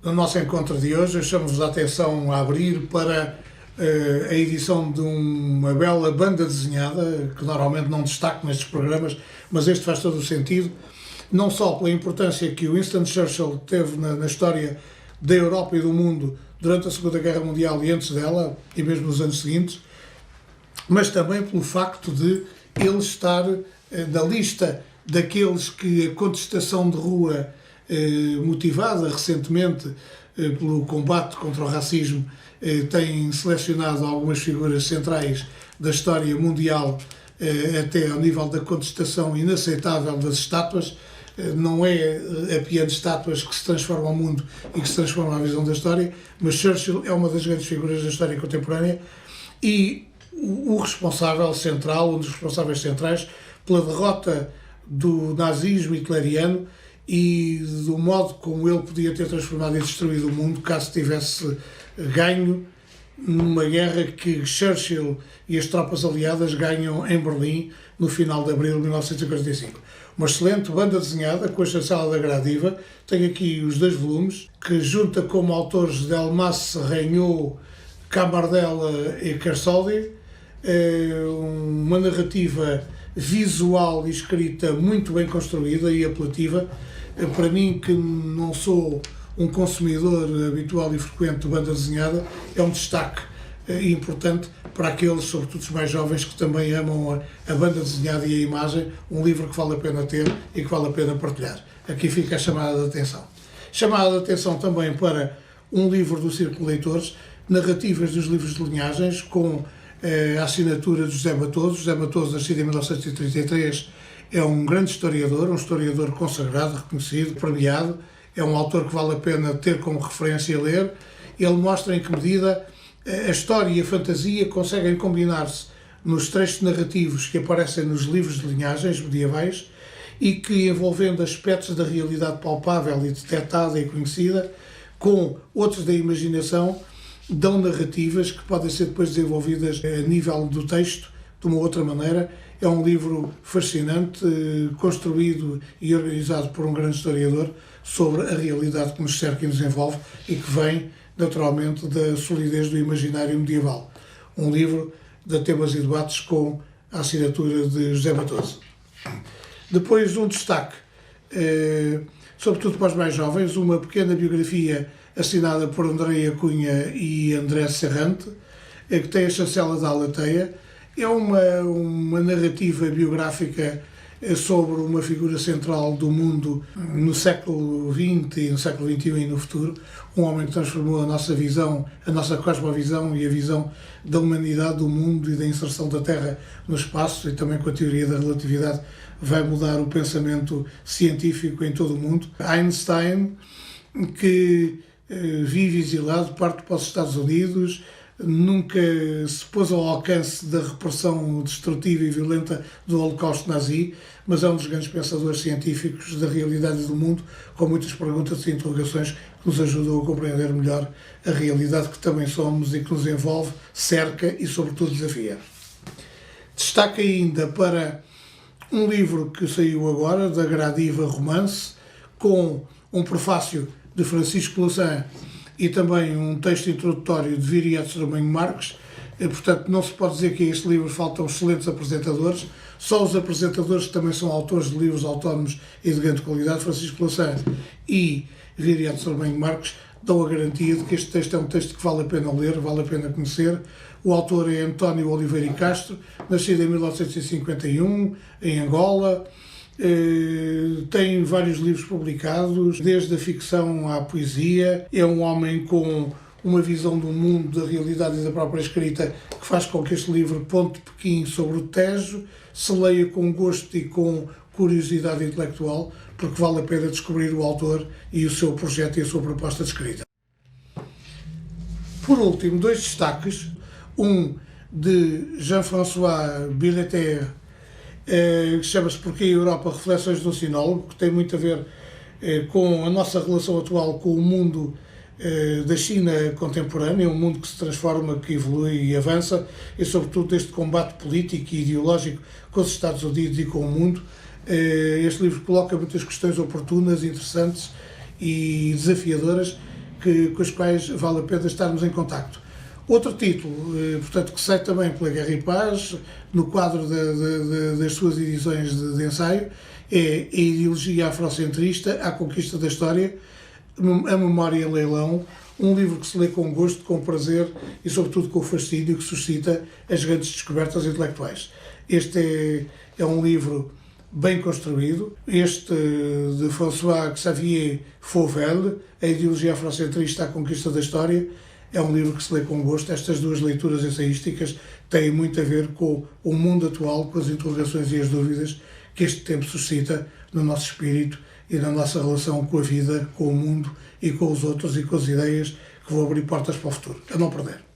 No nosso encontro de hoje, chamamos a atenção a abrir para a edição de uma bela banda desenhada, que normalmente não destaco nestes programas, mas este faz todo o sentido, não só pela importância que o Winston Churchill teve na história da Europa e do mundo durante a Segunda Guerra Mundial e antes dela, e mesmo nos anos seguintes, mas também pelo facto de ele estar na lista daqueles que a contestação de rua, motivada recentemente pelo combate contra o racismo, tem selecionado algumas figuras centrais da história mundial, até ao nível da contestação inaceitável das estátuas. Não é apeando estátuas que se transformam o mundo e que se transformam a visão da história, mas Churchill é uma das grandes figuras da história contemporânea e o responsável central, um dos responsáveis centrais pela derrota do nazismo hitleriano e do modo como ele podia ter transformado e destruído o mundo caso tivesse ganho numa guerra que Churchill e as tropas aliadas ganham em Berlim no final de abril de 1945. Uma excelente banda desenhada com a chancela da Gradiva. Tem aqui os 2 volumes, que junta como autores Delmas, Regnault, Camardella e Kersoldi. Uma narrativa visual e escrita muito bem construída e apelativa. Para mim, que não sou um consumidor habitual e frequente de banda desenhada, é um destaque importante para aqueles, sobretudo os mais jovens, que também amam a banda desenhada e a imagem, um livro que vale a pena ter e que vale a pena partilhar. Aqui fica a chamada de atenção. Chamada de atenção também para um livro do Círculo de Leitores, Narrativas dos Livros de Linhagens, com a assinatura de José Matoso. José Matoso, nascido em 1933, é um grande historiador, um historiador consagrado, reconhecido, premiado. É um autor que vale a pena ter como referência e ler. Ele mostra em que medida a história e a fantasia conseguem combinar-se nos trechos narrativos que aparecem nos livros de linhagens medievais e que, envolvendo aspectos da realidade palpável e detectada e conhecida, com outros da imaginação, dão narrativas que podem ser depois desenvolvidas a nível do texto de uma outra maneira. É um livro fascinante, construído e organizado por um grande historiador sobre a realidade que nos cerca e nos envolve e que vem, naturalmente, da solidez do imaginário medieval. Um livro de temas e debates com a assinatura de José Matoso. Depois, um destaque, sobretudo para os mais jovens, uma pequena biografia assinada por Andréia Cunha e André Serrante, que tem a chancela da Alateia. É uma narrativa biográfica sobre uma figura central do mundo no século XX e no século XXI e no futuro, um homem que transformou a nossa visão, a nossa cosmovisão e a visão da humanidade, do mundo e da inserção da Terra no espaço, e também com a teoria da relatividade vai mudar o pensamento científico em todo o mundo. Einstein, que vive exilado, parte para os Estados Unidos, nunca se pôs ao alcance da repressão destrutiva e violenta do Holocausto nazi, mas é um dos grandes pensadores científicos da realidade do mundo, com muitas perguntas e interrogações que nos ajudam a compreender melhor a realidade que também somos e que nos envolve, cerca e, sobretudo, desafia. Destaque ainda para um livro que saiu agora, da Gradiva Romance, com um prefácio de Francisco Louçã e também um texto introdutório de Viriato Sormanho Marques. Portanto, não se pode dizer que a este livro faltam excelentes apresentadores, só os apresentadores que também são autores de livros autónomos e de grande qualidade, Francisco Louçã e Viriato Sormanho Marques, dão a garantia de que este texto é um texto que vale a pena ler, vale a pena conhecer. O autor é António Oliveira e Castro, nascido em 1951, em Angola. Tem vários livros publicados, desde a ficção à poesia. É um homem com uma visão do mundo, da realidade e da própria escrita, que faz com que este livro, Ponto Pequim sobre o Tejo, se leia com gosto e com curiosidade intelectual, porque vale a pena descobrir o autor e o seu projeto e a sua proposta de escrita. Por último, 2 destaques, um de Jean-François Billeter, que chama-se Porquê a Europa? Reflexões de um Sinólogo, que tem muito a ver com a nossa relação atual com o mundo da China contemporânea, um mundo que se transforma, que evolui e avança, e sobretudo deste combate político e ideológico com os Estados Unidos e com o mundo. Este livro coloca muitas questões oportunas, interessantes e desafiadoras, com os quais vale a pena estarmos em contacto. Outro título, portanto, que sai também pela Guerra e Paz, no quadro das suas edições de ensaio, é A Ideologia Afrocentrista à Conquista da História, A Memória em Leilão, um livro que se lê com gosto, com prazer e, sobretudo, com fascínio, que suscita as grandes descobertas intelectuais. Este é um livro bem construído. Este de François Xavier Fauvel, A Ideologia Afrocentrista à Conquista da História, é um livro que se lê com gosto. Estas duas leituras ensaísticas têm muito a ver com o mundo atual, com as interrogações e as dúvidas que este tempo suscita no nosso espírito e na nossa relação com a vida, com o mundo e com os outros e com as ideias que vão abrir portas para o futuro. A não perder.